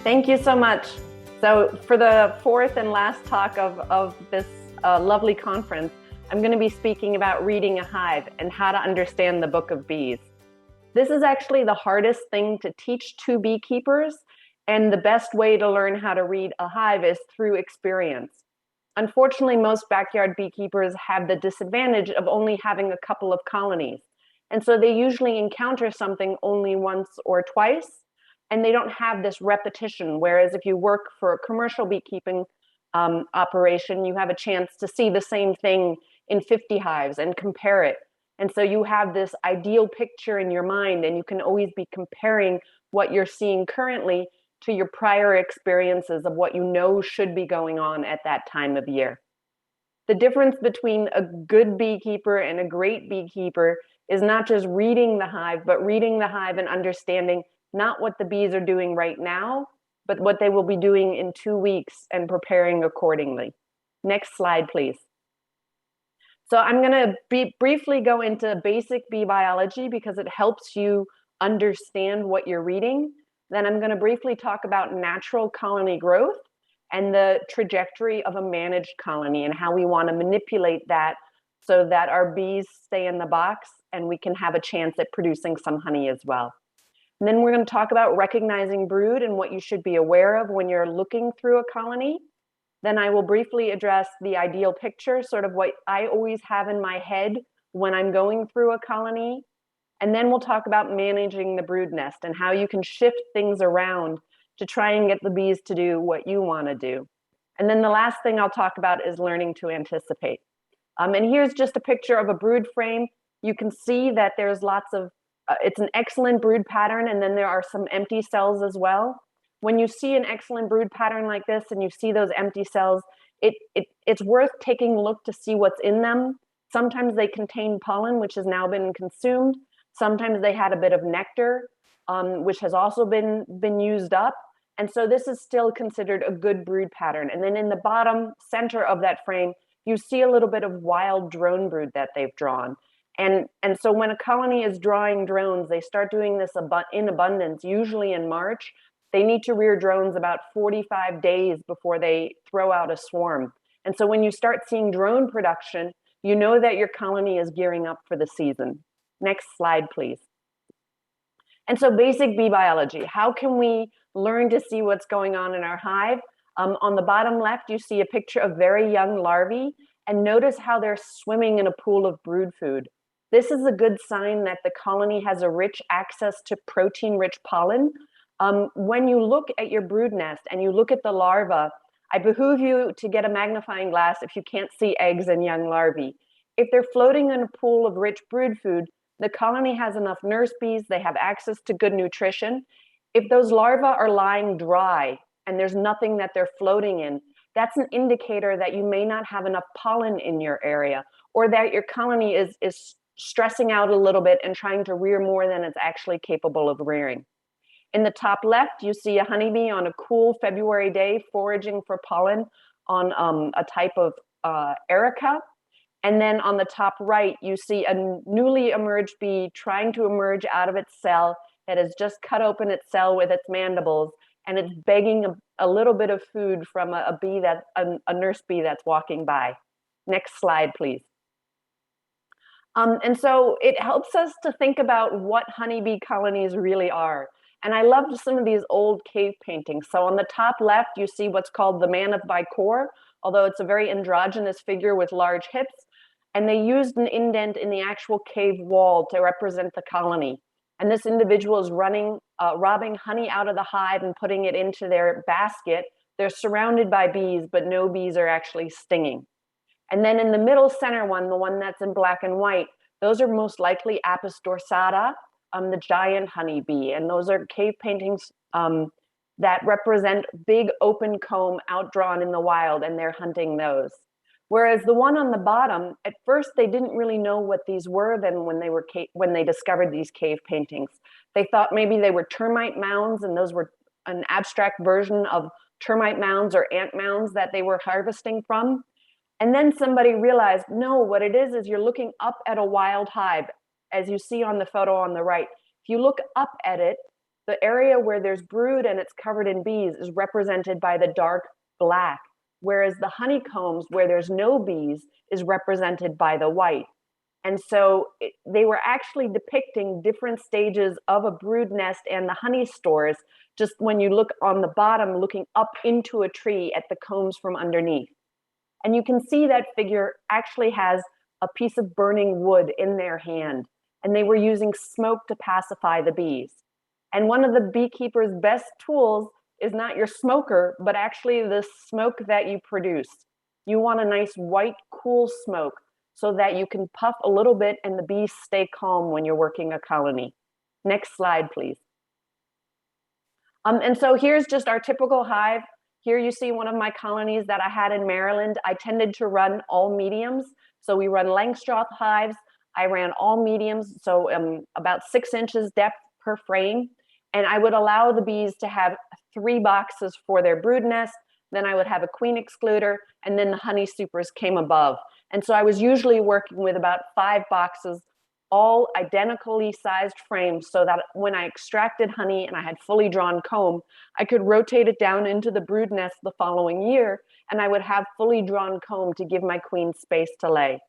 Thank you so much. So for the fourth and last talk of this lovely conference, I'm going to be speaking about reading a hive and how to understand the book of bees. This is actually the hardest thing to teach to beekeepers, and the best way to learn how to read a hive is through experience. Unfortunately, most backyard beekeepers have the disadvantage of only having a couple of colonies. And so they usually encounter something only once or twice, and they don't have this repetition. Whereas if you work for a commercial beekeeping operation, you have a chance to see the same thing in 50 hives and compare it. And so you have this ideal picture in your mind, and you can always be comparing what you're seeing currently to your prior experiences of what you know should be going on at that time of year. The difference between a good beekeeper and a great beekeeper is not just reading the hive, but reading the hive and understanding not what the bees are doing right now, but what they will be doing in 2 weeks and preparing accordingly. Next slide, please. So I'm going to briefly go into basic bee biology because it helps you understand what you're reading. Then I'm going to briefly talk about natural colony growth and the trajectory of a managed colony and how we want to manipulate that so that our bees stay in the box and we can have a chance at producing some honey as well. And then we're going to talk about recognizing brood and what you should be aware of when you're looking through a colony. Then I will briefly address the ideal picture, sort of what I always have in my head when I'm going through a colony. And then we'll talk about managing the brood nest and how you can shift things around to try and get the bees to do what you want to do. And then the last thing I'll talk about is learning to anticipate. And here's just a picture of a brood frame. You can see that there's lots of, it's an excellent brood pattern, and then there are some empty cells as well. When you see an excellent brood pattern like this and you see those empty cells, it's worth taking a look to see what's in them. Sometimes they contain pollen, which has now been consumed. Sometimes they had a bit of nectar, which has also been used up. And so this is still considered a good brood pattern. And then in the bottom center of that frame, you see a little bit of wild drone brood that they've drawn. And so when a colony is drawing drones, they start doing this in abundance, usually in March. They need to rear drones about 45 days before they throw out a swarm. And so when you start seeing drone production, you know that your colony is gearing up for the season. Next slide, please. And so basic bee biology. How can we learn to see what's going on in our hive? On the bottom left, you see a picture of very young larvae, and notice how they're swimming in a pool of brood food. This is a good sign that the colony has a rich access to protein-rich pollen. When you look at your brood nest and you look at the larva, I behoove you to get a magnifying glass if you can't see eggs and young larvae. If they're floating in a pool of rich brood food, the colony has enough nurse bees, they have access to good nutrition. If those larvae are lying dry and there's nothing that they're floating in, that's an indicator that you may not have enough pollen in your area, or that your colony is stressing out a little bit and trying to rear more than it's actually capable of rearing. In the top left, you see a honeybee on a cool February day foraging for pollen on a type of erica. And then on the top right, you see a newly emerged bee trying to emerge out of its cell that has just cut open its cell with its mandibles, and it's begging a little bit of food from a nurse bee that's walking by. Next slide, please. And so it helps us to think about what honeybee colonies really are. And I loved some of these old cave paintings. So on the top left, you see what's called the man of Bicor, although it's a very androgynous figure with large hips. And they used an indent in the actual cave wall to represent the colony. And this individual is robbing honey out of the hive and putting it into their basket. They're surrounded by bees, but no bees are actually stinging. And then in the middle center one, the one that's in black and white, those are most likely Apis dorsata, the giant honeybee. And those are cave paintings that represent big open comb outdrawn in the wild, and they're hunting those. Whereas the one on the bottom, at first they didn't really know what these were then when they discovered these cave paintings. They thought maybe they were termite mounds, and those were an abstract version of termite mounds or ant mounds that they were harvesting from. And then somebody realized, no, what it is you're looking up at a wild hive, as you see on the photo on the right. If you look up at it, The area where there's brood and it's covered in bees is represented by the dark black, whereas the honeycombs where there's no bees is represented by the white. And so they were actually depicting different stages of a brood nest and the honey stores, just when you look on the bottom, looking up into a tree at the combs from underneath. And you can see that figure actually has a piece of burning wood in their hand, and they were using smoke to pacify the bees. And one of the beekeeper's best tools is not your smoker, but actually the smoke that you produce. You want a nice white, cool smoke so that you can puff a little bit and the bees stay calm when you're working a colony. Next slide, please. And so here's just our typical hive. Here you see one of my colonies that I had in Maryland. I tended to run all mediums. So we run Langstroth hives. I ran all mediums, so about 6 inches depth per frame. And I would allow the bees to have 3 boxes for their brood nest. Then I would have a queen excluder, and then the honey supers came above. And so I was usually working with about 5 boxes, all identically sized frames, so that when I extracted honey and I had fully drawn comb, I could rotate it down into the brood nest the following year, and I would have fully drawn comb to give my queen space to lay.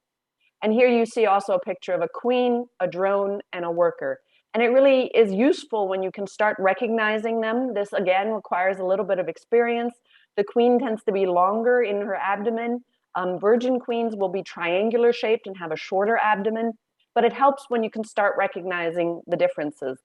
And here you see also a picture of a queen, a drone, and a worker. And it really is useful when you can start recognizing them. This again requires a little bit of experience. The queen tends to be longer in her abdomen. Virgin queens will be triangular shaped and have a shorter abdomen, but it helps when you can start recognizing the differences.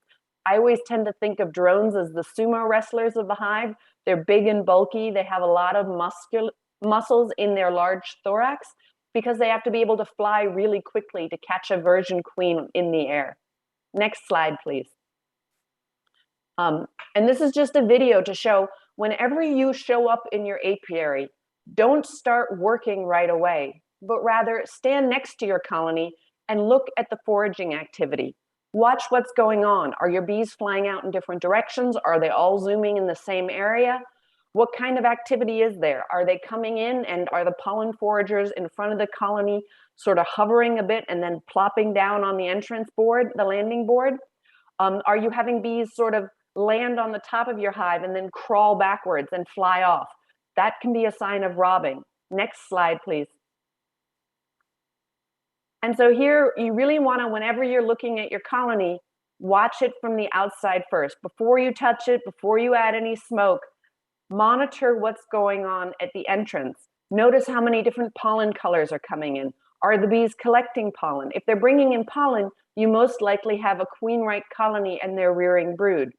I always tend to think of drones as the sumo wrestlers of the hive. They're big and bulky. They have a lot of muscles in their large thorax because they have to be able to fly really quickly to catch a virgin queen in the air. Next slide, please. And this is just a video to show whenever you show up in your apiary, don't start working right away, but rather stand next to your colony and look at the foraging activity. Watch what's going on. Are your bees flying out in different directions? Are they all zooming in the same area? What kind of activity is there? Are they coming in and are the pollen foragers in front of the colony sort of hovering a bit and then plopping down on the entrance board, the landing board? Are you having bees sort of land on the top of your hive and then crawl backwards and fly off? That can be a sign of robbing. Next slide, please. And so here you really want to, whenever you're looking at your colony, watch it from the outside first. Before you touch it, before you add any smoke, monitor what's going on at the entrance. Notice how many different pollen colors are coming in. Are the bees collecting pollen? If they're bringing in pollen, you most likely have a queen-right colony and they're rearing brood.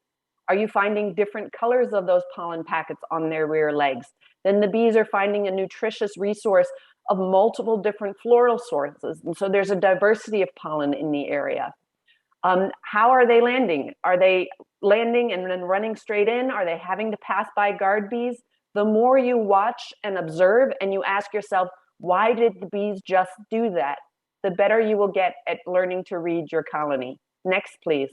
Are you finding different colors of those pollen packets on their rear legs? Then the bees are finding a nutritious resource of multiple different floral sources. And so there's a diversity of pollen in the area. How are they landing? Are they landing and then running straight in? Are they having to pass by guard bees? The more you watch and observe and you ask yourself, why did the bees just do that? The better you will get at learning to read your colony. Next, please.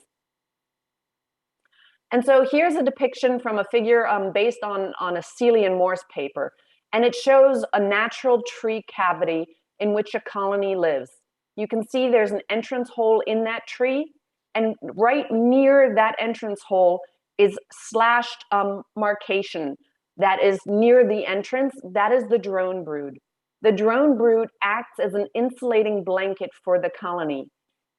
And so here's a depiction from a figure based on a Celle and Morse paper. And it shows a natural tree cavity in which a colony lives. You can see there's an entrance hole in that tree. And right near that entrance hole is slashed marcation that is near the entrance. That is the drone brood. The drone brood acts as an insulating blanket for the colony.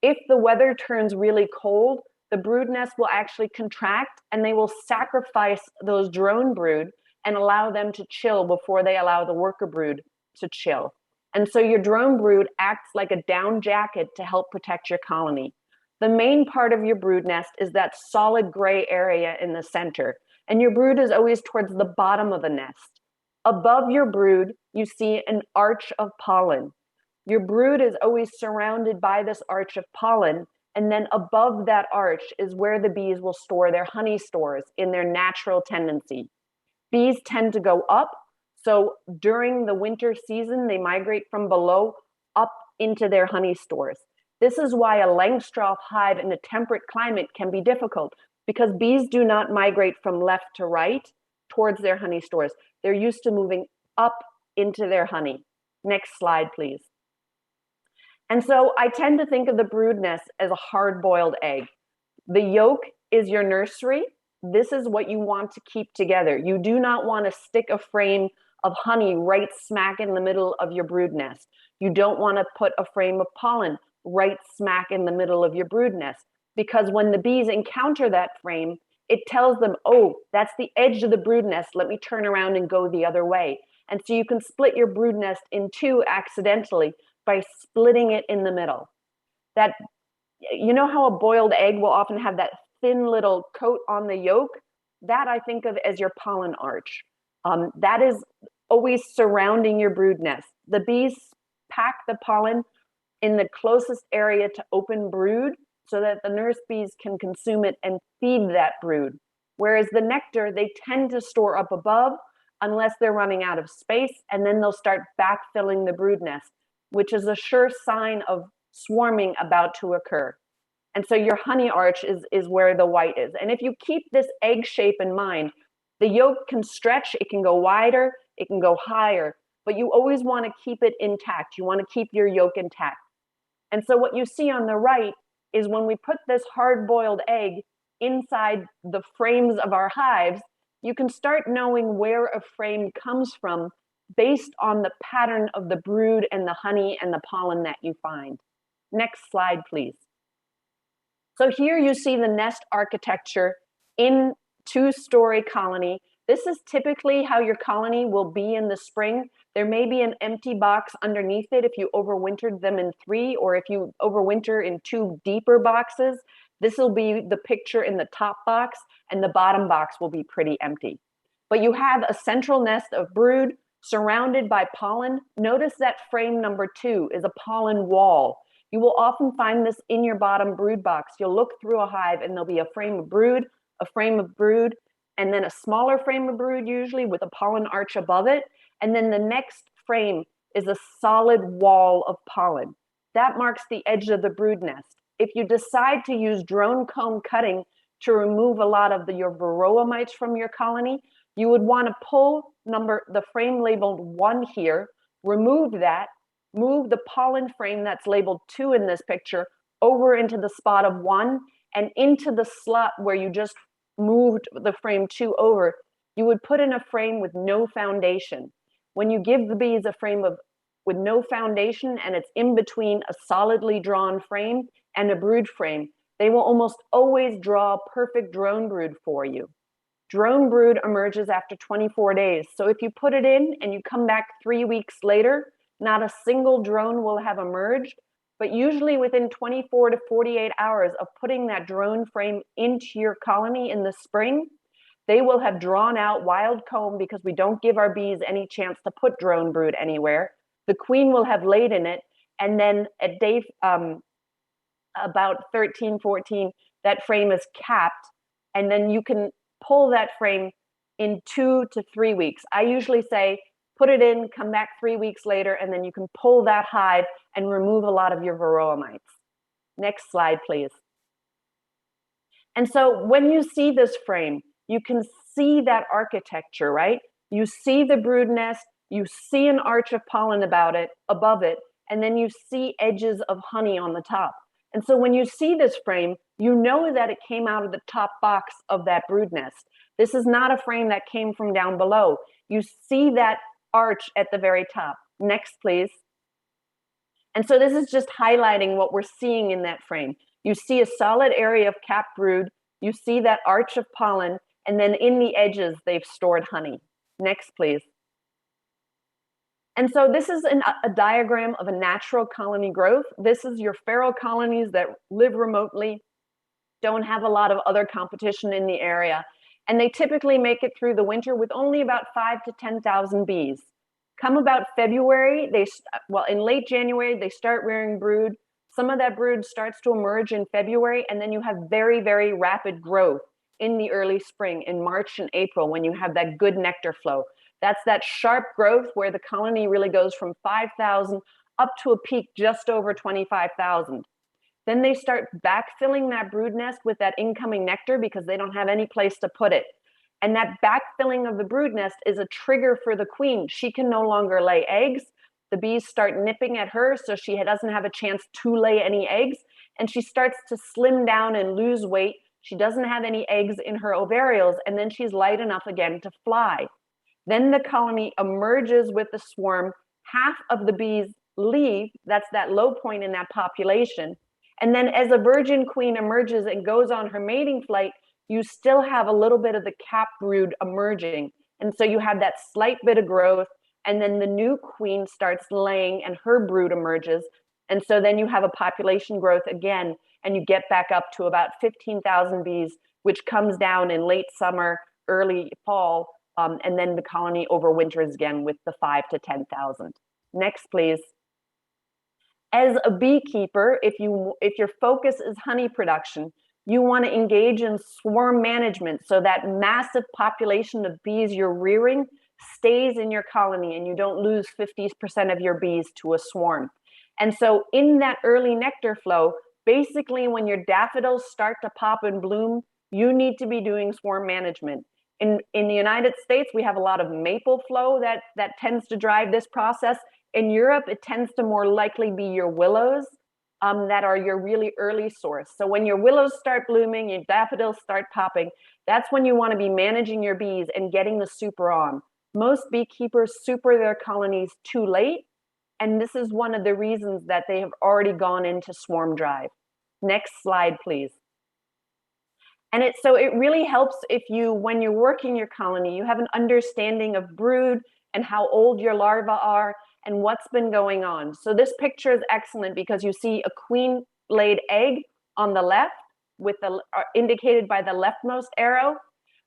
If the weather turns really cold, the brood nest will actually contract and they will sacrifice those drone brood and allow them to chill before they allow the worker brood to chill. And so your drone brood acts like a down jacket to help protect your colony. The main part of your brood nest is that solid gray area in the center, and your brood is always towards the bottom of the nest. Above your brood, you see an arch of pollen. Your brood is always surrounded by this arch of pollen, and then above that arch is where the bees will store their honey stores in their natural tendency. Bees tend to go up, so during the winter season, they migrate from below up into their honey stores. This is why a Langstroth hive in a temperate climate can be difficult, because bees do not migrate from left to right towards their honey stores. They're used to moving up into their honey. Next slide, please. And so I tend to think of the brood nest as a hard-boiled egg. The yolk is your nursery, this is what you want to keep together. You do not want to stick a frame of honey right smack in the middle of your brood nest. You don't want to put a frame of pollen right smack in the middle of your brood nest, because when the bees encounter that frame, it tells them, oh, that's the edge of the brood nest. Let me turn around and go the other way. And so you can split your brood nest in two accidentally by splitting it in the middle. That, you know how a boiled egg will often have that thin little coat on the yolk? That I think of as your pollen arch. That is always surrounding your brood nest. The bees pack the pollen in the closest area to open brood so that the nurse bees can consume it and feed that brood. Whereas the nectar, they tend to store up above unless they're running out of space, and then they'll start backfilling the brood nest, which is a sure sign of swarming about to occur. And so your honey arch is where the white is. And if you keep this egg shape in mind, the yolk can stretch, it can go wider, it can go higher, but you always want to keep it intact. You want to keep your yolk intact. And so what you see on the right is when we put this hard-boiled egg inside the frames of our hives, you can start knowing where a frame comes from based on the pattern of the brood and the honey and the pollen that you find. Next slide, please. So here you see the nest architecture in two-story colony. This is typically how your colony will be in the spring. There may be an empty box underneath it if you overwintered them in 3, or if you overwinter in 2 deeper boxes. This will be the picture in the top box, and the bottom box will be pretty empty. But you have a central nest of brood surrounded by pollen. Notice that frame number 2 is a pollen wall. You will often find this in your bottom brood box. You'll look through a hive and there'll be a frame of brood, and then a smaller frame of brood usually with a pollen arch above it. And then the next frame is a solid wall of pollen. That marks the edge of the brood nest. If you decide to use drone comb cutting to remove a lot of your Varroa mites from your colony, you would want to pull the frame labeled 1 here, remove that, move the pollen frame that's labeled 2 in this picture over into the spot of 1, and into the slot where you just moved the frame 2 over, you would put in a frame with no foundation. When you give the bees a frame with no foundation and it's in between a solidly drawn frame and a brood frame, they will almost always draw a perfect drone brood for you. Drone brood emerges after 24 days. So if you put it in and you come back 3 weeks later, not a single drone will have emerged, but usually within 24 to 48 hours of putting that drone frame into your colony in the spring, they will have drawn out wild comb, because we don't give our bees any chance to put drone brood anywhere. The queen will have laid in it, and then at day about 13, 14, that frame is capped, and then you can pull that frame in 2 to 3 weeks. I usually say, put it in, come back 3 weeks later, and then you can pull that hive and remove a lot of your Varroa mites. Next slide, please. And so when you see this frame, you can see that architecture, right? You see the brood nest, you see an arch of pollen above it, and then you see edges of honey on the top. And so when you see this frame, you know that it came out of the top box of that brood nest. This is not a frame that came from down below. You see that arch at the very top. Next, please. And so this is just highlighting what we're seeing in that frame. You see a solid area of capped brood, you see that arch of pollen, and then in the edges, they've stored honey. Next, please. And so this is a diagram of a natural colony growth. This is your feral colonies that live remotely, don't have a lot of other competition in the area, and they typically make it through the winter with only about 5,000 to 10,000 bees. Come about February, in late January, they start rearing brood. Some of that brood starts to emerge in February, and then you have very, very rapid growth in the early spring, in March and April, when you have that good nectar flow. That's that sharp growth where the colony really goes from 5,000 up to a peak just over 25,000. Then they start backfilling that brood nest with that incoming nectar because they don't have any place to put it. And that backfilling of the brood nest is a trigger for the queen. She can no longer lay eggs. The bees start nipping at her, so she doesn't have a chance to lay any eggs. And she starts to slim down and lose weight She doesn't have any eggs in her ovarioles, and then she's light enough again to fly. Then the colony emerges with the swarm. Half of the bees leave. That's that low point in that population. And then as a virgin queen emerges and goes on her mating flight, you still have a little bit of the cap brood emerging. And so you have that slight bit of growth, and then the new queen starts laying and her brood emerges. And so then you have a population growth again, and you get back up to about 15,000 bees, which comes down in late summer, early fall, and then the colony overwinters again with the 5,000 to 10,000. Next, please. As a beekeeper, if your focus is honey production, you want to engage in swarm management so that massive population of bees you're rearing stays in your colony and you don't lose 50% of your bees to a swarm. And so in that early nectar flow, basically when your daffodils start to pop and bloom, you need to be doing swarm management. In the United States, we have a lot of maple flow that tends to drive this process. In Europe, it tends to more likely be your willows that are your really early source. So when your willows start blooming, your daffodils start popping, that's when you want to be managing your bees and getting the super on. Most beekeepers super their colonies too late, and this is one of the reasons that they have already gone into swarm drive. Next slide, please. And so it really helps if you, when you're working your colony, you have an understanding of brood and how old your larvae are and what's been going on. So this picture is excellent because you see a queen laid egg on the left with the indicated by the leftmost arrow.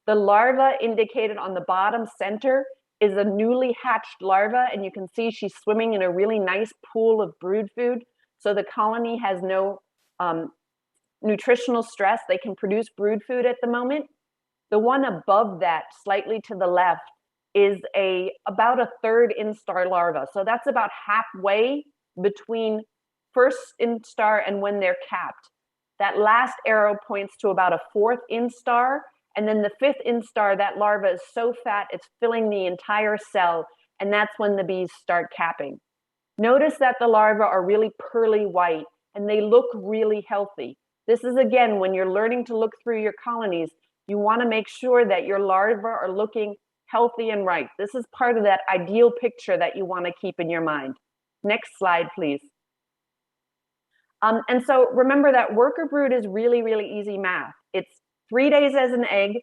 The larva indicated on the bottom center is a newly hatched larva, and you can see she's swimming in a really nice pool of brood food. So the colony has no nutritional stress. They can produce brood food at the moment. The one above that, slightly to the left, is about a third instar larva. So that's about halfway between first instar and when they're capped. That last arrow points to about a fourth instar, and then the fifth instar, that larva is so fat it's filling the entire cell, and that's when the bees start capping. Notice that the larvae are really pearly white and they look really healthy. This is again, when you're learning to look through your colonies, you want to make sure that your larvae are looking healthy and right. This is part of that ideal picture that you want to keep in your mind. Next slide, please. And so remember that worker brood is really, really easy math. It's 3 days as an egg,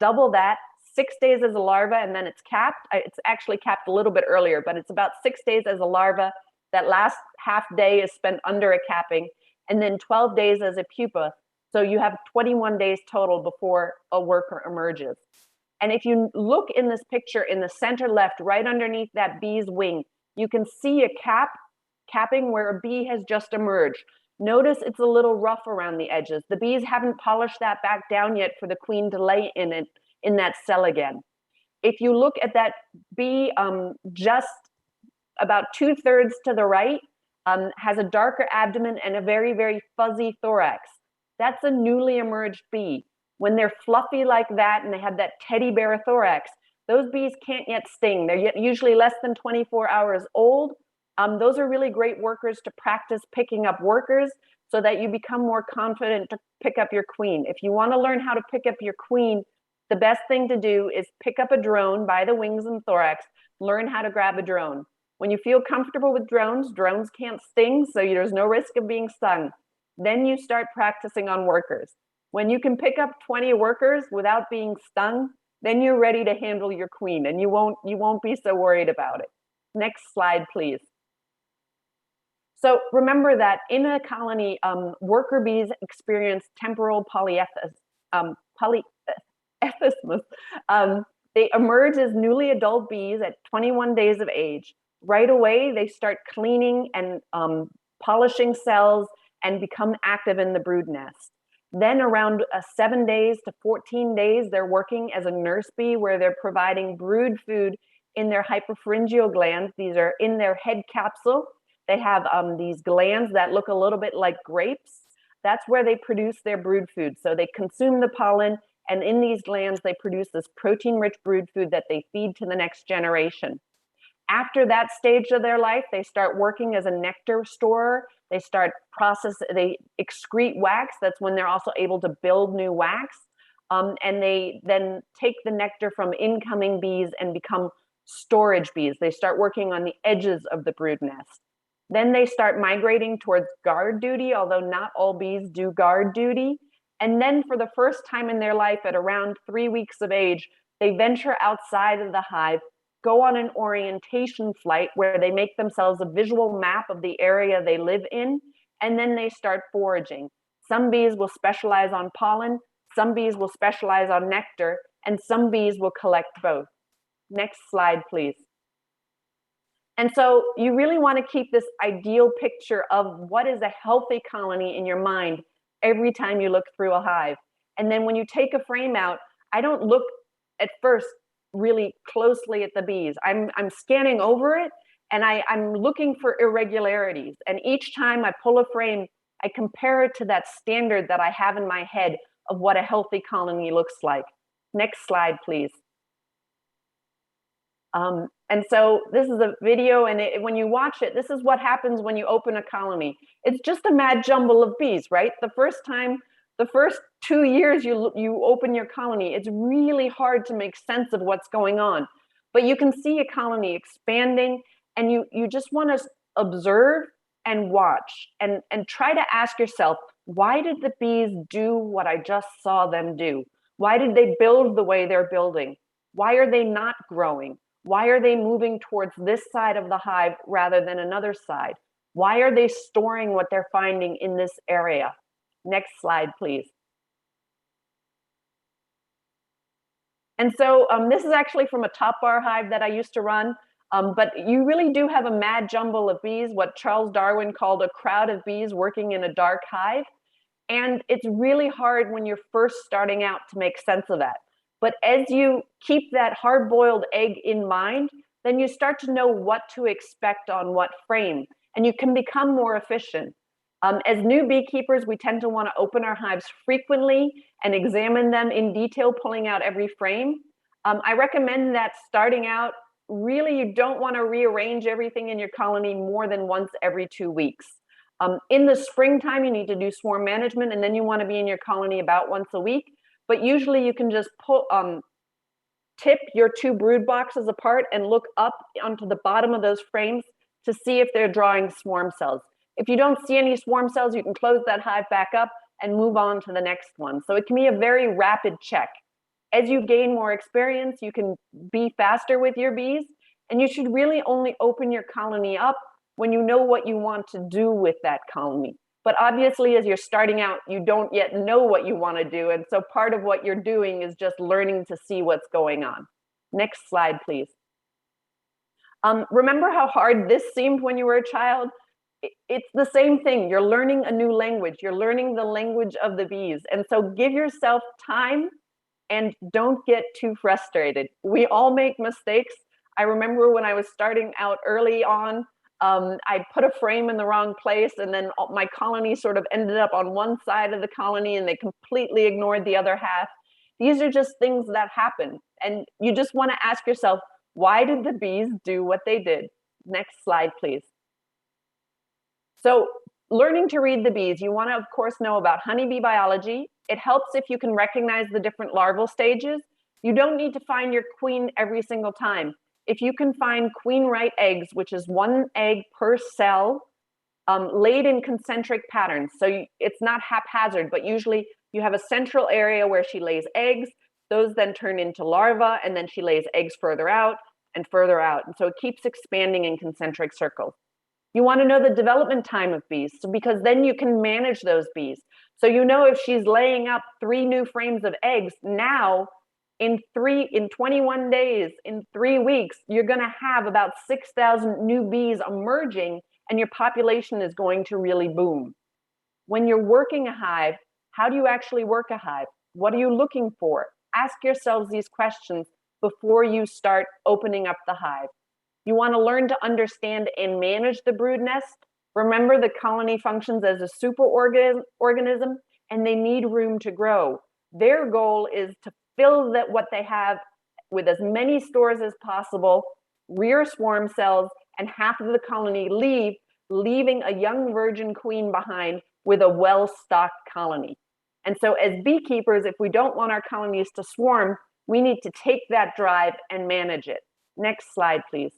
double that, 6 days as a larva, and then it's capped. It's actually capped a little bit earlier, but it's about 6 days as a larva. That last half day is spent under a capping, and then 12 days as a pupa. So you have 21 days total before a worker emerges. And if you look in this picture in the center left, right underneath that bee's wing, you can see a capping where a bee has just emerged. Notice it's a little rough around the edges. The bees haven't polished that back down yet for the queen to lay in it, in that cell again. If you look at that bee just about 2/3 to the right, has a darker abdomen and a very, very fuzzy thorax. That's a newly emerged bee. When they're fluffy like that and they have that teddy bear thorax, those bees can't yet sting. They're usually less than 24 hours old. Those are really great workers to practice picking up workers so that you become more confident to pick up your queen. If you want to learn how to pick up your queen, the best thing to do is pick up a drone by the wings and thorax, learn how to grab a drone. When you feel comfortable with drones can't sting, so there's no risk of being stung. Then you start practicing on workers. When you can pick up 20 workers without being stung, then you're ready to handle your queen and you won't be so worried about it. Next slide, please. So remember that in a colony, worker bees experience temporal polyethism. They emerge as newly adult bees at 21 days of age. Right away, they start cleaning and polishing cells and become active in the brood nest. Then around 7 days to 14 days, they're working as a nurse bee where they're providing brood food in their hypopharyngeal glands. These are in their head capsule. They have these glands that look a little bit like grapes. That's where they produce their brood food. So they consume the pollen, and in these glands, they produce this protein-rich brood food that they feed to the next generation. After that stage of their life, they start working as a nectar storer. They excrete wax. That's when they're also able to build new wax. And they then take the nectar from incoming bees and become storage bees. They start working on the edges of the brood nest. Then they start migrating towards guard duty, although not all bees do guard duty. And then for the first time in their life, at around 3 weeks of age, they venture outside of the hive, go on an orientation flight where they make themselves a visual map of the area they live in, and then they start foraging. Some bees will specialize on pollen, some bees will specialize on nectar, and some bees will collect both. Next slide, please. And so you really want to keep this ideal picture of what is a healthy colony in your mind every time you look through a hive. And then when you take a frame out, I don't look at first really closely at the bees. I'm scanning over it, and I'm looking for irregularities. And each time I pull a frame, I compare it to that standard that I have in my head of what a healthy colony looks like. Next slide, please. And so this is a video, and when you watch it, this is what happens when you open a colony. It's just a mad jumble of bees, right? The first 2 years you open your colony, it's really hard to make sense of what's going on. But you can see a colony expanding, and you just want to observe and watch and try to ask yourself, why did the bees do what I just saw them do? Why did they build the way they're building? Why are they not growing? Why are they moving towards this side of the hive rather than another side? Why are they storing what they're finding in this area? Next slide, please. And so this is actually from a top bar hive that I used to run, but you really do have a mad jumble of bees, what Charles Darwin called a crowd of bees working in a dark hive. And it's really hard when you're first starting out to make sense of that. But as you keep that hard-boiled egg in mind, then you start to know what to expect on what frame, and you can become more efficient. As new beekeepers, we tend to want to open our hives frequently and examine them in detail, pulling out every frame. I recommend that starting out, really you don't want to rearrange everything in your colony more than once every 2 weeks. In the springtime, you need to do swarm management, and then you want to be in your colony about once a week. But usually you can just tip your 2 brood boxes apart and look up onto the bottom of those frames to see if they're drawing swarm cells. If you don't see any swarm cells, you can close that hive back up and move on to the next one. So it can be a very rapid check. As you gain more experience, you can be faster with your bees, and you should really only open your colony up when you know what you want to do with that colony. But obviously, as you're starting out, you don't yet know what you want to do. And so part of what you're doing is just learning to see what's going on. Next slide, please. Remember how hard this seemed when you were a child? It's the same thing. You're learning a new language. You're learning the language of the bees. And so give yourself time and don't get too frustrated. We all make mistakes. I remember when I was starting out early on, I put a frame in the wrong place, and then my colony sort of ended up on one side of the colony and they completely ignored the other half. These are just things that happen. And you just want to ask yourself, why did the bees do what they did? Next slide, please. So learning to read the bees, you want to, of course, know about honeybee biology. It helps if you can recognize the different larval stages. You don't need to find your queen every single time. If you can find queen-right eggs, which is 1 egg per cell, laid in concentric patterns. So it's not haphazard, but usually you have a central area where she lays eggs. Those then turn into larvae, and then she lays eggs further out and further out. And so it keeps expanding in concentric circles. You want to know the development time of bees, because then you can manage those bees. So you know if she's laying up 3 new frames of eggs, now in 21 days, in 3 weeks, you're going to have about 6,000 new bees emerging, and your population is going to really boom. When you're working a hive, how do you actually work a hive? What are you looking for? Ask yourselves these questions before you start opening up the hive. You want to learn to understand and manage the brood nest. Remember, the colony functions as a superorganism, and they need room to grow. Their goal is to fill what they have with as many stores as possible rear swarm cells, and half of the colony leave, leaving a young virgin queen behind with a well-stocked colony. And so as beekeepers, if we don't want our colonies to swarm, we need to take that drive and manage it. Next slide, please.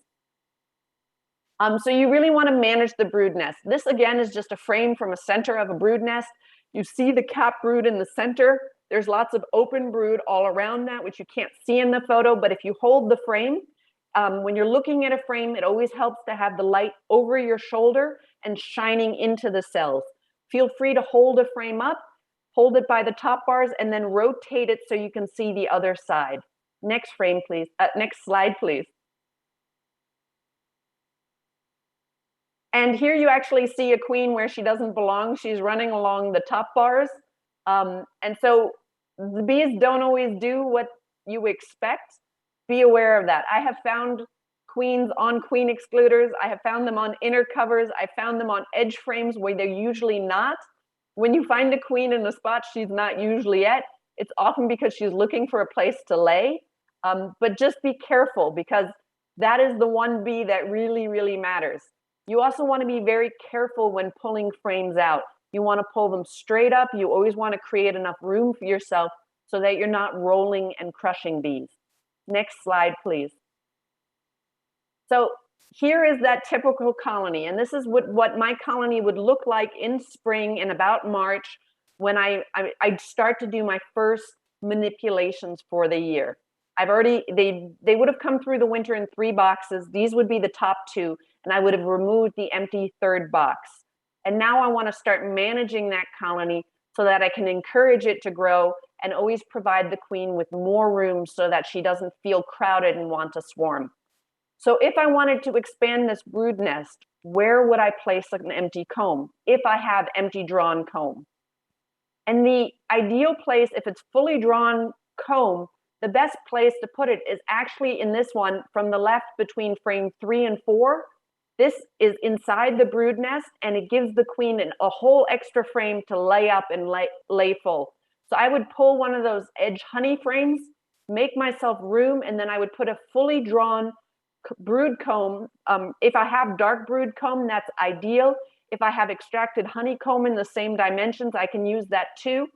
So you really want to manage the brood nest. This again is just a frame from a center of a brood nest. You see the cap brood in the center. There's lots of open brood all around that, which you can't see in the photo, but if you hold the frame, when you're looking at a frame, it always helps to have the light over your shoulder and shining into the cells. Feel free to hold a frame up, hold it by the top bars, and then rotate it so you can see the other side. Next frame, please. Next slide, please. And here you actually see a queen where she doesn't belong. She's running along the top bars. And so the bees don't always do what you expect. Be aware of that. I have found queens on queen excluders. I have found them on inner covers. I found them on edge frames where they're usually not. When you find a queen in a spot she's not usually at, it's often because she's looking for a place to lay. But just be careful, because that is the one bee that really, really matters. You also want to be very careful when pulling frames out. You want to pull them straight up. You always want to create enough room for yourself so that you're not rolling and crushing bees. Next slide, please. So here is that typical colony, and this is what my colony would look like in spring in about March, when I'd start to do my first manipulations for the year. They would have come through the winter in 3 boxes. These would be the top 2, and I would have removed the empty 3rd box. And now I want to start managing that colony so that I can encourage it to grow and always provide the queen with more room so that she doesn't feel crowded and want to swarm. So if I wanted to expand this brood nest, where would I place an empty comb if I have empty drawn comb? And the ideal place, if it's fully drawn comb, the best place to put it is actually in this one from the left between frame 3 and 4. This is inside the brood nest, and it gives the queen a whole extra frame to lay up and lay full. So I would pull one of those edge honey frames, make myself room, and then I would put a fully drawn brood comb. If I have dark brood comb, that's ideal. If I have extracted honeycomb in the same dimensions, I can use that too.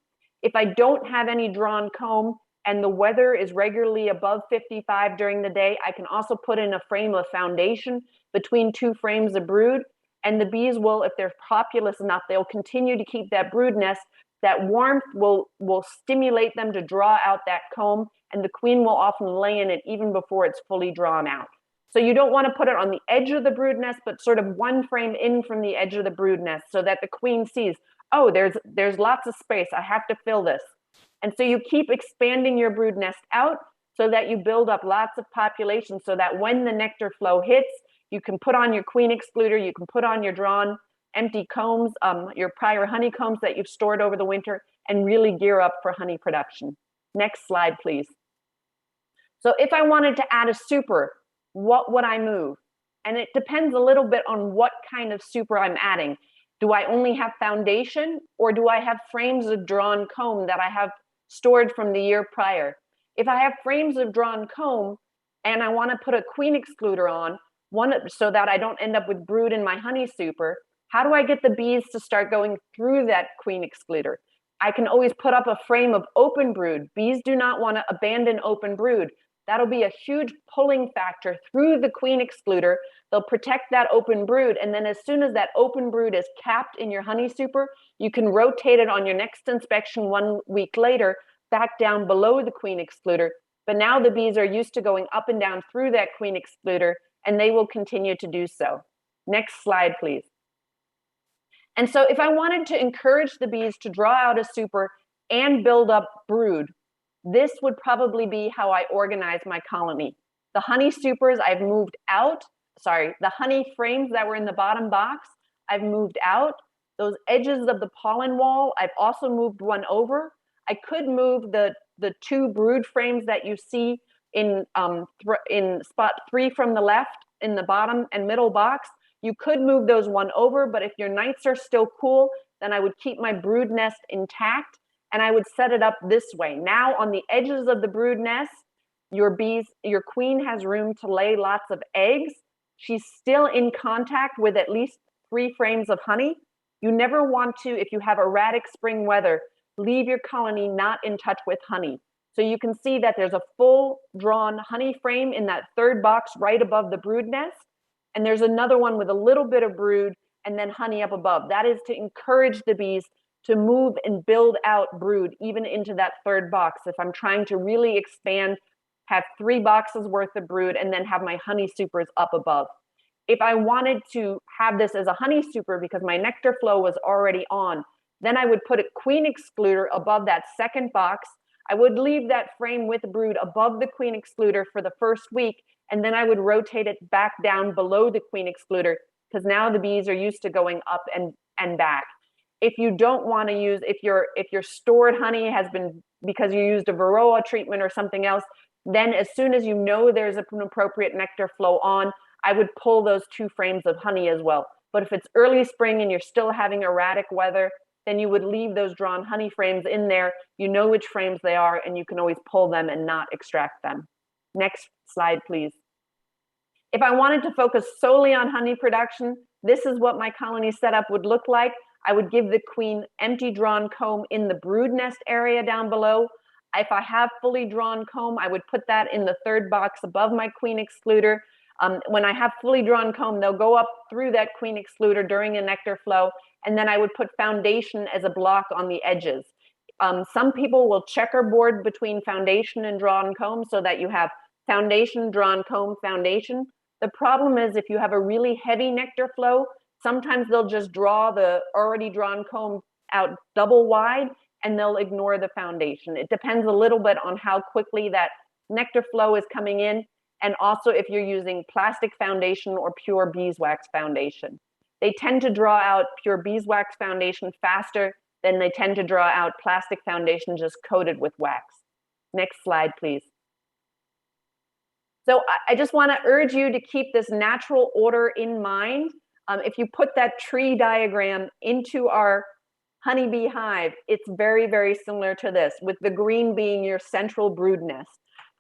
If I don't have any drawn comb and the weather is regularly above 55 during the day, I can also put in a frame of foundation between 2 frames of brood, and the bees will, if they're populous enough, they'll continue to keep that brood nest. That warmth will stimulate them to draw out that comb, and the queen will often lay in it even before it's fully drawn out. So you don't want to put it on the edge of the brood nest, but sort of 1 frame in from the edge of the brood nest so that the queen sees, oh, there's lots of space, I have to fill this. And so you keep expanding your brood nest out so that you build up lots of population, so that when the nectar flow hits, you can put on your queen excluder, you can put on your drawn empty combs, your prior honeycombs that you've stored over the winter, and really gear up for honey production. Next slide, please. So if I wanted to add a super, what would I move? And it depends a little bit on what kind of super I'm adding. Do I only have foundation, or do I have frames of drawn comb that I have stored from the year prior? If I have frames of drawn comb and I want to put a queen excluder on, so that I don't end up with brood in my honey super, how do I get the bees to start going through that queen excluder? I can always put up a frame of open brood. Bees do not want to abandon open brood. That'll be a huge pulling factor through the queen excluder. They'll protect that open brood, and then as soon as that open brood is capped in your honey super, you can rotate it on your next inspection 1 week later back down below the queen excluder. But now the bees are used to going up and down through that queen excluder, and they will continue to do so. Next slide, please. And so if I wanted to encourage the bees to draw out a super and build up brood, this would probably be how I organize my colony. The honey supers I've moved out, the honey frames that were in the bottom box, I've moved out. Those edges of the pollen wall, I've also moved one over. I could move the 2 brood frames that you see in spot 3 from the left in the bottom and middle box. You could move those one over, but if your nights are still cool, then I would keep my brood nest intact and I would set it up this way. Now on the edges of the brood nest, your queen has room to lay lots of eggs. She's still in contact with at least 3 frames of honey. You never want to, if you have erratic spring weather, leave your colony not in touch with honey. So you can see that there's a full drawn honey frame in that 3rd box right above the brood nest. And there's another one with a little bit of brood and then honey up above. That is to encourage the bees to move and build out brood even into that 3rd box. If I'm trying to really expand, have 3 boxes worth of brood and then have my honey supers up above. If I wanted to have this as a honey super because my nectar flow was already on, then I would put a queen excluder above that 2nd box. I would leave that frame with brood above the queen excluder for the 1st week, and then I would rotate it back down below the queen excluder because now the bees are used to going up and back. If you don't want to use, if your stored honey has been, because you used a Varroa treatment or something else, then as soon as you know there's an appropriate nectar flow on, I would pull those 2 frames of honey as well. But if it's early spring and you're still having erratic weather, then you would leave those drawn honey frames in there. You know which frames they are, and you can always pull them and not extract them. Next slide, please. If I wanted to focus solely on honey production, this is what my colony setup would look like. I would give the queen empty drawn comb in the brood nest area down below. If I have fully drawn comb, I would put that in the 3rd box above my queen excluder. When I have fully drawn comb, they'll go up through that queen excluder during a nectar flow, and then I would put foundation as a block on the edges. Some people will checkerboard between foundation and drawn comb so that you have foundation, drawn comb, foundation. The problem is if you have a really heavy nectar flow, sometimes they'll just draw the already drawn comb out double wide and they'll ignore the foundation. It depends a little bit on how quickly that nectar flow is coming in, and also if you're using plastic foundation or pure beeswax foundation. They tend to draw out pure beeswax foundation faster than they tend to draw out plastic foundation just coated with wax. Next slide, please. So I just want to urge you to keep this natural order in mind. If you put that tree diagram into our honeybee hive, it's very, very similar to this, with the green being your central brood nest.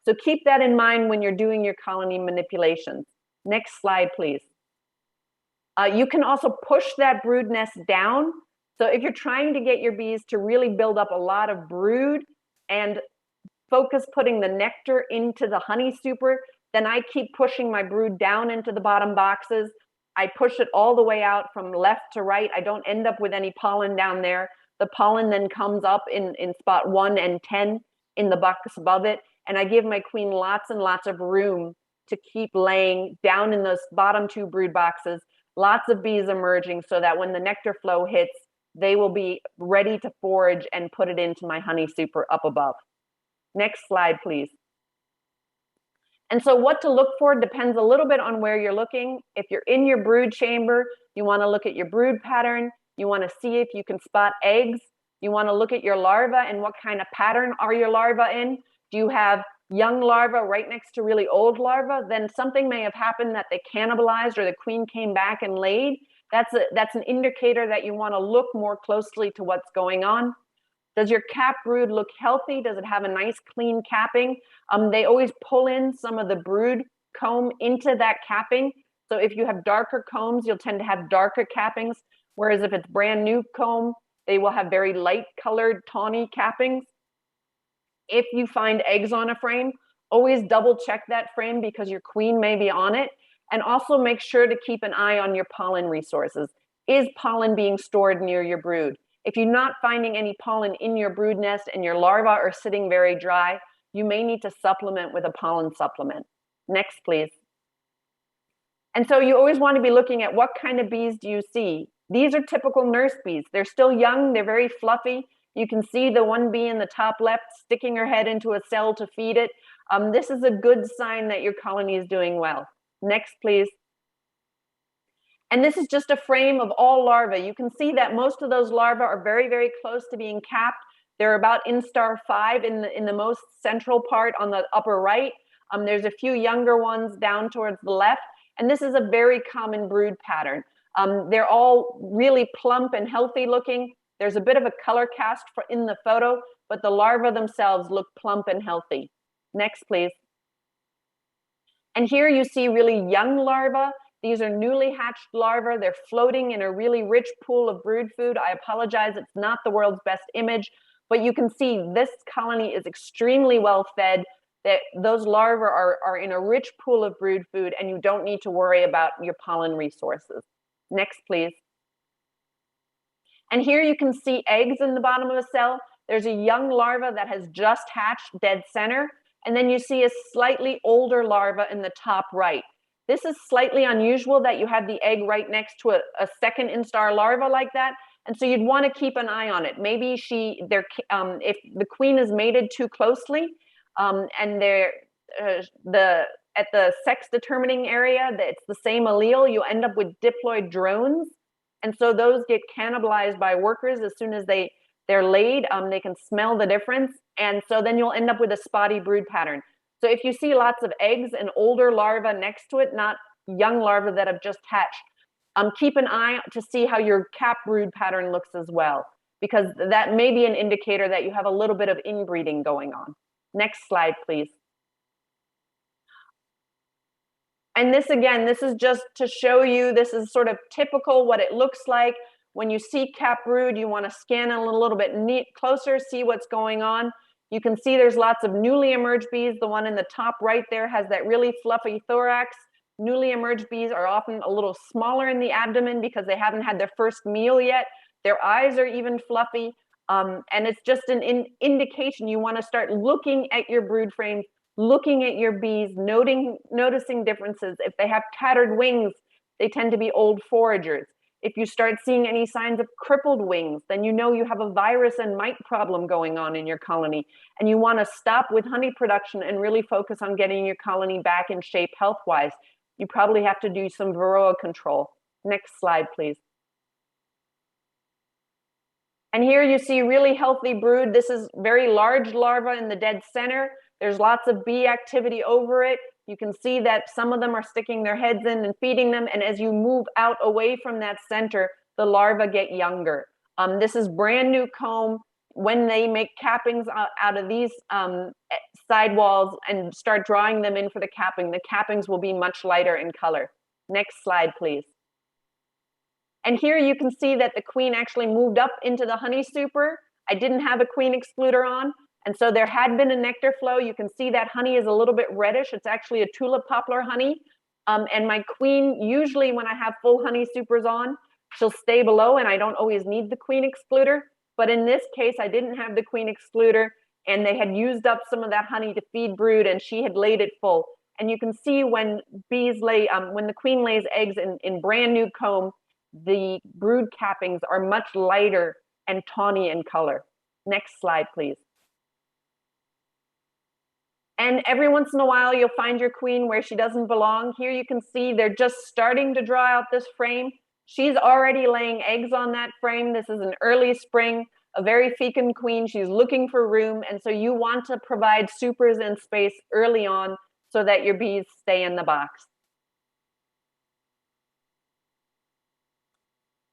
So keep that in mind when you're doing your colony manipulations. Next slide, please. You can also push that brood nest down. So if you're trying to get your bees to really build up a lot of brood and focus putting the nectar into the honey super, then I keep pushing my brood down into the bottom boxes. I push it all the way out from left to right. I don't end up with any pollen down there. The pollen then comes up in spot 1 and 10 in the box above it. And I give my queen lots and lots of room to keep laying down in those bottom 2 brood boxes. Lots of bees emerging so that when the nectar flow hits, they will be ready to forage and put it into my honey super up above. Next slide, please. And so what to look for depends a little bit on where you're looking. If you're in your brood chamber, you want to look at your brood pattern. You want to see if you can spot eggs. You want to look at your larva and what kind of pattern are your larva in. Do you have young larvae right next to really old larvae? Then something may have happened that they cannibalized or the queen came back and laid. That's an indicator that you want to look more closely to what's going on. Does your cap brood look healthy? Does it have a nice clean capping? They always pull in some of the brood comb into that capping. So if you have darker combs, you'll tend to have darker cappings. Whereas if it's brand new comb, they will have very light colored tawny cappings. If you find eggs on a frame, always double check that frame because your queen may be on it. And also make sure to keep an eye on your pollen resources. Is pollen being stored near your brood? If you're not finding any pollen in your brood nest and your larvae are sitting very dry, you may need to supplement with a pollen supplement. Next, please. And so you always want to be looking at what kind of bees do you see. These are typical nurse bees. They're still young, they're very fluffy. You can see the one bee in the top left sticking her head into a cell to feed it. This is a good sign that your colony is doing well. Next, please. And this is just a frame of all larvae. You can see that most of those larvae are very, very close to being capped. They're about instar 5 in the most central part on the upper right. There's a few younger ones down towards the left. And this is a very common brood pattern. They're all really plump and healthy looking. There's a bit of a color cast in the photo, but the larvae themselves look plump and healthy. Next, please. And here you see really young larvae. These are newly hatched larvae. They're floating in a really rich pool of brood food. I apologize, it's not the world's best image, but you can see this colony is extremely well fed, that those larvae are in a rich pool of brood food, and you don't need to worry about your pollen resources. Next, please. And here you can see eggs in the bottom of a cell. There's a young larva that has just hatched dead center, and then you see a slightly older larva in the top right. This is slightly unusual that you have the egg right next to a second instar larva like that, and so you'd want to keep an eye on it. Maybe if the queen is mated too closely, and at the sex determining area, it's the same allele, you end up with diploid drones, and so those get cannibalized by workers as soon as they're laid. They can smell the difference, and so then you'll end up with a spotty brood pattern. So if you see lots of eggs and older larvae next to it, not young larvae that have just hatched, keep an eye to see how your cap brood pattern looks as well, because that may be an indicator that you have a little bit of inbreeding going on. Next slide, please. And this, again, this is just to show you, this is sort of typical what it looks like. When you see cap brood, you want to scan it a little bit closer, see what's going on. You can see there's lots of newly emerged bees. The one in the top right there has that really fluffy thorax. Newly emerged bees are often a little smaller in the abdomen because they haven't had their first meal yet. Their eyes are even fluffy. And it's just an indication you want to start looking at your brood frames, looking at your bees, noticing differences. If they have tattered wings, they tend to be old foragers. If you start seeing any signs of crippled wings, then you know you have a virus and mite problem going on in your colony, and you want to stop with honey production and really focus on getting your colony back in shape health-wise. You probably have to do some Varroa control. Next slide, please. And here you see really healthy brood. This is very large larva in the dead center. There's lots of bee activity over it. You can see that some of them are sticking their heads in and feeding them. And as you move out away from that center, the larvae get younger. This is brand new comb. When they make cappings out of these sidewalls and start drawing them in for the cappings will be much lighter in color. Next slide, please. And here you can see that the queen actually moved up into the honey super. I didn't have a queen excluder on, and so there had been a nectar flow. You can see that honey is a little bit reddish. It's actually a tulip poplar honey. And my queen, usually when I have full honey supers on, she'll stay below and I don't always need the queen excluder. But in this case, I didn't have the queen excluder and they had used up some of that honey to feed brood and she had laid it full. And you can see when bees lay, when the queen lays eggs in brand new comb, the brood cappings are much lighter and tawny in color. Next slide, please. And every once in a while, you'll find your queen where she doesn't belong. Here you can see they're just starting to draw out this frame. She's already laying eggs on that frame. This is an early spring, a very fecund queen. She's looking for room. And so you want to provide supers and space early on so that your bees stay in the box.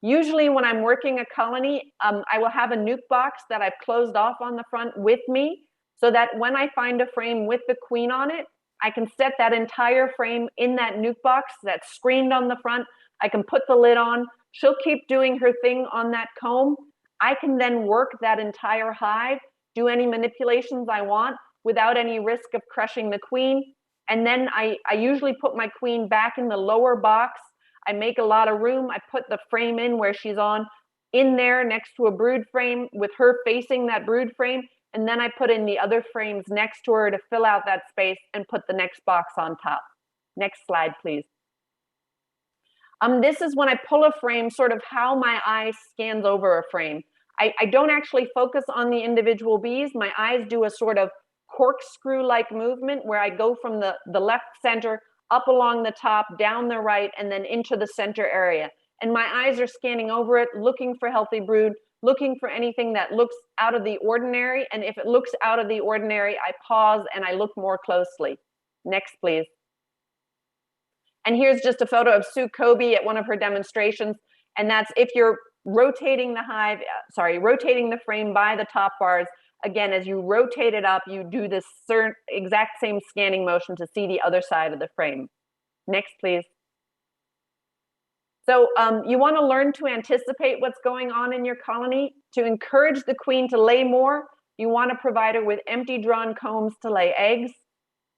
Usually when I'm working a colony, I will have a nuke box that I've closed off on the front with me so that when I find a frame with the queen on it, I can set that entire frame in that nuke box that's screened on the front. I can put the lid on. She'll keep doing her thing on that comb. I can then work that entire hive, do any manipulations I want without any risk of crushing the queen. And then I usually put my queen back in the lower box. I make a lot of room. I put the frame in where she's on, in there next to a brood frame with her facing that brood frame. And then I put in the other frames next to her to fill out that space and put the next box on top. Next slide, please. This is when I pull a frame, sort of how my eye scans over a frame. I don't actually focus on the individual bees. My eyes do a sort of corkscrew-like movement where I go from the left center up along the top, down the right, and then into the center area. And my eyes are scanning over it, looking for healthy brood, looking for anything that looks out of the ordinary. And if it looks out of the ordinary, I pause and I look more closely. Next, please. And here's just a photo of Sue Kobe at one of her demonstrations. And that's if you're rotating the hive, rotating the frame by the top bars, Again, as you rotate it up, you do this exact same scanning motion to see the other side of the frame. Next, please. So you want to learn to anticipate what's going on in your colony. To encourage the queen to lay more, you want to provide her with empty drawn combs to lay eggs.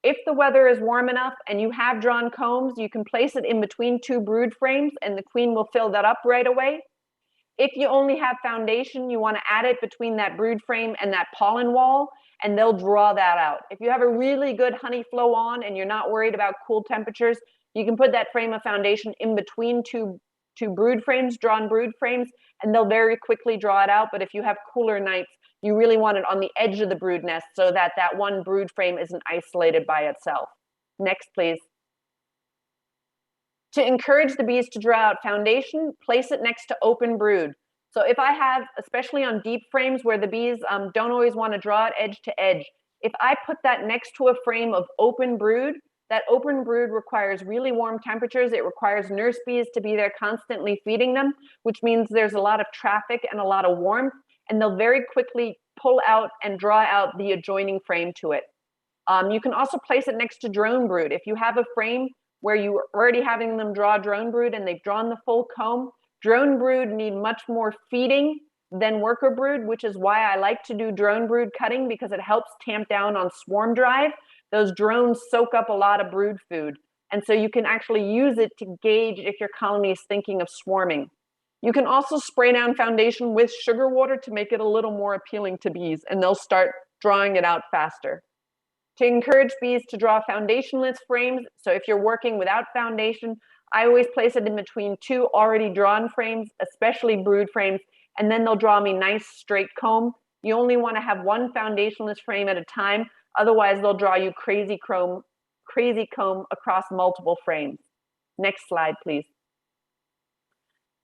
If the weather is warm enough and you have drawn combs, you can place it in between two brood frames and the queen will fill that up right away. If you only have foundation, you want to add it between that brood frame and that pollen wall, and they'll draw that out. If you have a really good honey flow on and you're not worried about cool temperatures, you can put that frame of foundation in between two brood frames, drawn brood frames, and they'll very quickly draw it out. But if you have cooler nights, you really want it on the edge of the brood nest so that that one brood frame isn't isolated by itself. Next, please. To encourage the bees to draw out foundation, place it next to open brood. So if I have, especially on deep frames where the bees don't always want to draw it edge to edge, if I put that next to a frame of open brood, that open brood requires really warm temperatures. It requires nurse bees to be there constantly feeding them, which means there's a lot of traffic and a lot of warmth, and they'll very quickly pull out and draw out the adjoining frame to it. You can also place it next to drone brood. If you have a frame where you are already having them draw drone brood and they've drawn the full comb, drone brood need much more feeding than worker brood, which is why I like to do drone brood cutting, because it helps tamp down on swarm drive. Those drones soak up a lot of brood food. And so you can actually use it to gauge if your colony is thinking of swarming. You can also spray down foundation with sugar water to make it a little more appealing to bees, and they'll start drawing it out faster. To encourage bees to draw foundationless frames, so if you're working without foundation, I always place it in between two already drawn frames, especially brood frames, and then they'll draw me nice straight comb. You only want to have one foundationless frame at a time, otherwise they'll draw you crazy comb across multiple frames. Next slide, please.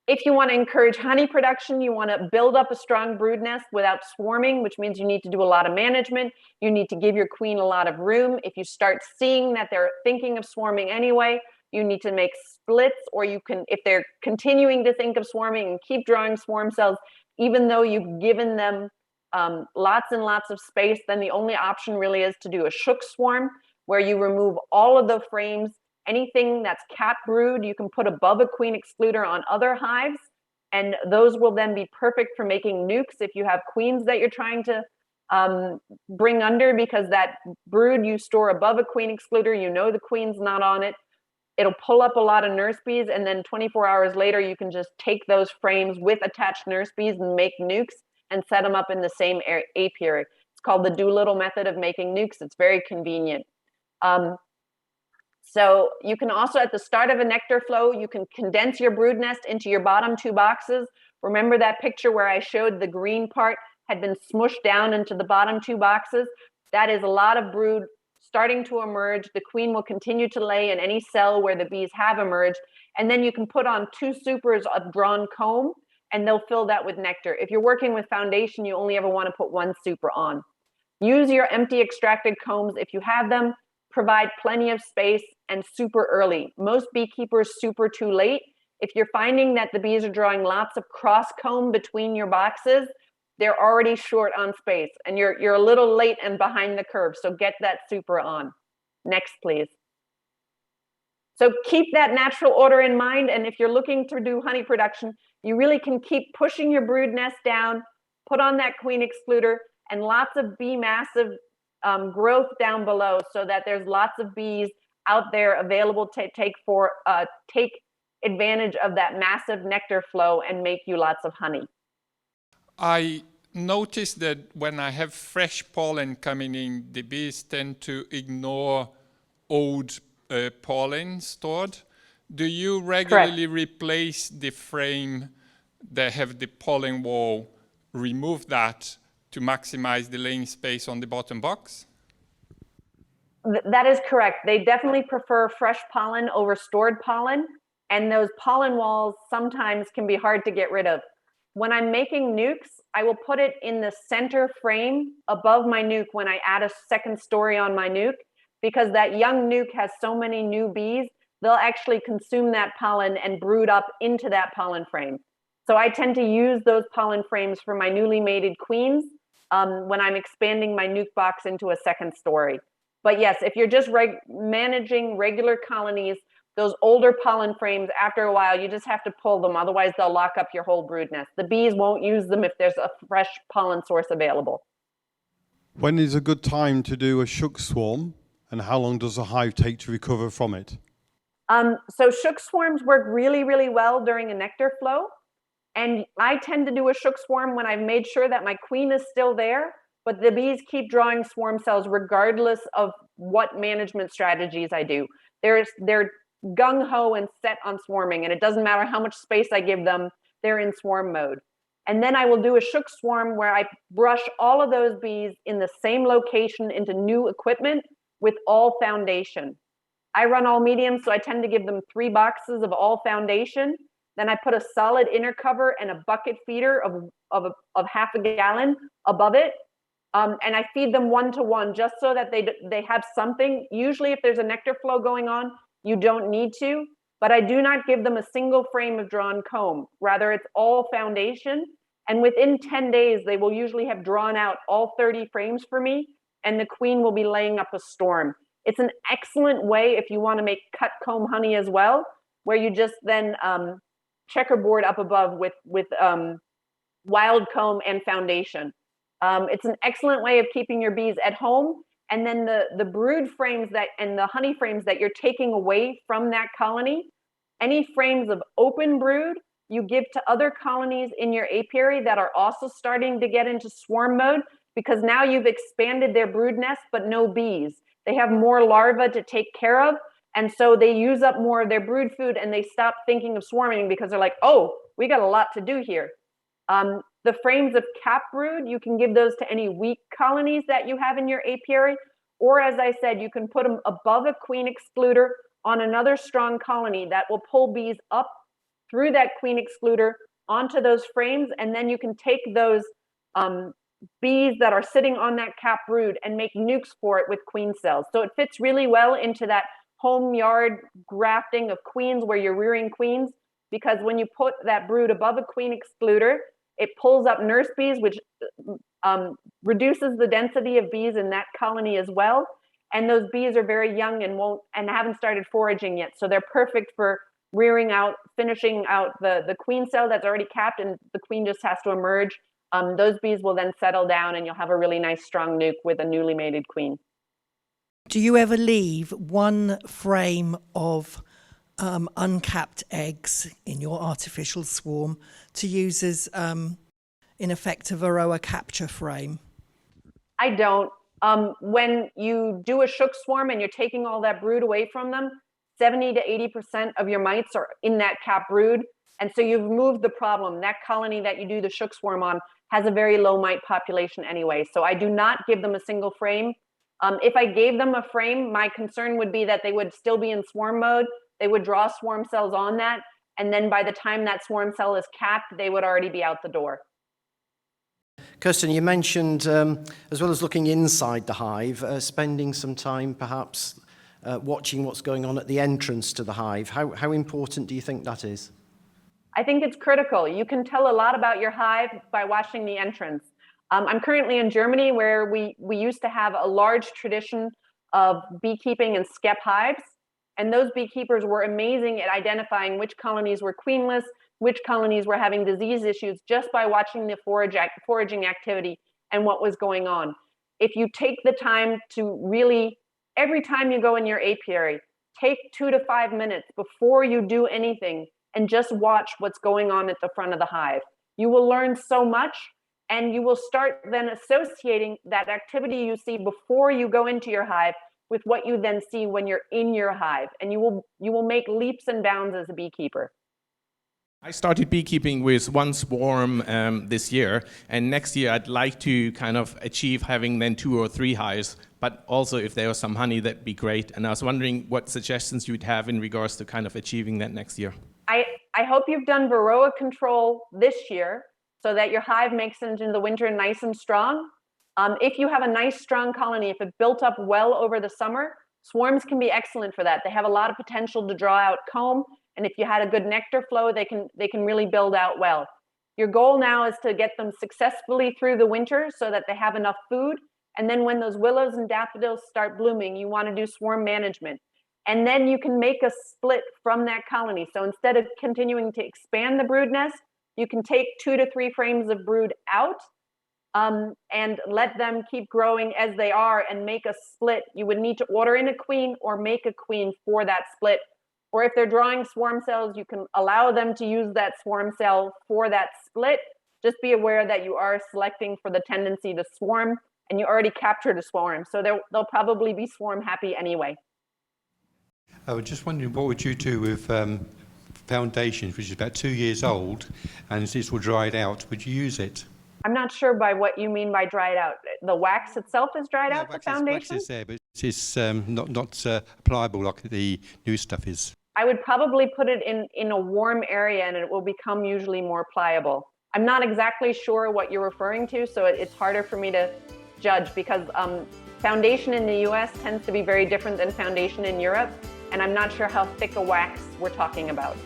If you want to encourage honey production, you want to build up a strong brood nest without swarming, which means you need to do a lot of management. You need to give your queen a lot of room. If you start seeing that they're thinking of swarming anyway, you need to make splits, or you can, if they're continuing to think of swarming, and keep drawing swarm cells, even though you've given them lots and lots of space, then the only option really is to do a shook swarm, where you remove all of the frames. Anything that's cat brood, you can put above a queen excluder on other hives, and those will then be perfect for making nukes if you have queens that you're trying to bring under, because that brood you store above a queen excluder, you know the queen's not on it. It'll pull up a lot of nurse bees, and then 24 hours later, you can just take those frames with attached nurse bees and make nukes and set them up in the same apiary. It's called the Doolittle method of making nukes. It's very convenient. So you can also, at the start of a nectar flow, you can condense your brood nest into your bottom two boxes. Remember that picture where I showed the green part had been smushed down into the bottom two boxes? That is a lot of brood starting to emerge. The queen will continue to lay in any cell where the bees have emerged. And then you can put on 2 supers of drawn comb, and they'll fill that with nectar. If you're working with foundation, you only ever want to put 1 super on. Use your empty extracted combs if you have them. Provide plenty of space and super early. Most beekeepers super too late. If you're finding that the bees are drawing lots of cross comb between your boxes, they're already short on space, and you're a little late and behind the curve, so get that super on. Next, please. So keep that natural order in mind, and if you're looking to do honey production, you really can keep pushing your brood nest down, put on that queen excluder, and lots of bee massive growth down below, so that there's lots of bees out there available to take advantage of that massive nectar flow and make you lots of honey. I noticed that when I have fresh pollen coming in, the bees tend to ignore old pollen stored. Do you regularly replace the frame that have the pollen wall, remove that to maximize the laying space on the bottom box? That is correct. They definitely prefer fresh pollen over stored pollen, and those pollen walls sometimes can be hard to get rid of. When I'm making nukes, I will put it in the center frame above my nuke when I add a second story on my nuke, because that young nuke has so many new bees, they'll actually consume that pollen and brood up into that pollen frame. So I tend to use those pollen frames for my newly mated queens. when I'm expanding my nuke box into a second story. But yes, if you're just managing regular colonies, those older pollen frames, after a while, you just have to pull them. Otherwise, they'll lock up your whole brood nest. The bees won't use them if there's a fresh pollen source available. When is a good time to do a shook swarm, and how long does a hive take to recover from it? So shook swarms work really, really well during a nectar flow. And I tend to do a shook swarm when I've made sure that my queen is still there, but the bees keep drawing swarm cells regardless of what management strategies I do. They're gung-ho and set on swarming, and it doesn't matter how much space I give them, they're in swarm mode. And then I will do a shook swarm where I brush all of those bees in the same location into new equipment with all foundation. I run all medium, so I tend to give them 3 boxes of all foundation. Then I put a solid inner cover and a bucket feeder of half a gallon above it. And I feed them 1-to-1 just so that they have something. Usually if there's a nectar flow going on, you don't need to, but I do not give them a single frame of drawn comb. Rather, it's all foundation. And within 10 days, they will usually have drawn out all 30 frames for me, and the queen will be laying up a storm. It's an excellent way if you want to make cut comb honey as well, where you just then checkerboard up above with wild comb and foundation. It's an excellent way of keeping your bees at home. And then the brood frames and the honey frames that you're taking away from that colony, any frames of open brood, you give to other colonies in your apiary that are also starting to get into swarm mode, because now you've expanded their brood nest, but no bees. They have more larvae to take care of. And so they use up more of their brood food and they stop thinking of swarming because they're like, oh, we got a lot to do here. The frames of cap brood, you can give those to any weak colonies that you have in your apiary. Or as I said, you can put them above a queen excluder on another strong colony that will pull bees up through that queen excluder onto those frames. And then you can take those bees that are sitting on that cap brood and make nukes for it with queen cells. So it fits really well into that home yard grafting of queens where you're rearing queens, because when you put that brood above a queen excluder, it pulls up nurse bees, which reduces the density of bees in that colony as well. And those bees are very young and haven't started foraging yet. So they're perfect for rearing out, finishing out the queen cell that's already capped, and the queen just has to emerge. Those bees will then settle down and you'll have a really nice strong nuke with a newly mated queen. Do you ever leave one frame of uncapped eggs in your artificial swarm to use as, in effect, a Varroa capture frame? I don't. When you do a shook swarm and you're taking all that brood away from them, 70 to 80% of your mites are in that cap brood. And so you've moved the problem. That colony that you do the shook swarm on has a very low mite population anyway. So I do not give them a single frame. If I gave them a frame, my concern would be that they would still be in swarm mode. They would draw swarm cells on that. And then by the time that swarm cell is capped, they would already be out the door. Kirsten, you mentioned, as well as looking inside the hive, spending some time perhaps watching what's going on at the entrance to the hive. How important do you think that is? I think it's critical. You can tell a lot about your hive by watching the entrance. I'm currently in Germany, where we used to have a large tradition of beekeeping in skep hives. And those beekeepers were amazing at identifying which colonies were queenless, which colonies were having disease issues, just by watching the foraging activity and what was going on. If you take the time to really, every time you go in your apiary, take 2 to 5 minutes before you do anything and just watch what's going on at the front of the hive. You will learn so much, and you will start then associating that activity you see before you go into your hive with what you then see when you're in your hive, and you will make leaps and bounds as a beekeeper. I started beekeeping with one swarm this year, and next year I'd like to kind of achieve having then 2 or 3 hives, but also if there was some honey, that'd be great. And I was wondering what suggestions you'd have in regards to kind of achieving that next year. I hope you've done Varroa control this year so that your hive makes it into the winter nice and strong. If you have a nice strong colony, if it built up well over the summer, swarms can be excellent for that. They have a lot of potential to draw out comb, and if you had a good nectar flow, they can really build out well. Your goal now is to get them successfully through the winter so that they have enough food. And then when those willows and daffodils start blooming, you want to do swarm management. And then you can make a split from that colony. So instead of continuing to expand the brood nest, you can take 2 to 3 frames of brood out and let them keep growing as they are and make a split. You would need to order in a queen or make a queen for that split. Or if they're drawing swarm cells, you can allow them to use that swarm cell for that split. Just be aware that you are selecting for the tendency to swarm, and you already captured a swarm. So they'll probably be swarm happy anyway. I was just wondering, what would you do with foundations, which is about 2 years old, and it's all dried out? Would you use it? I'm not sure by what you mean by dried out. The wax itself is dried out, the foundation? Wax is there, but it's not pliable like the new stuff is. I would probably put it in a warm area, and it will become usually more pliable. I'm not exactly sure what you're referring to, so it's harder for me to judge, because foundation in the US tends to be very different than foundation in Europe, and I'm not sure how thick a wax we're talking about.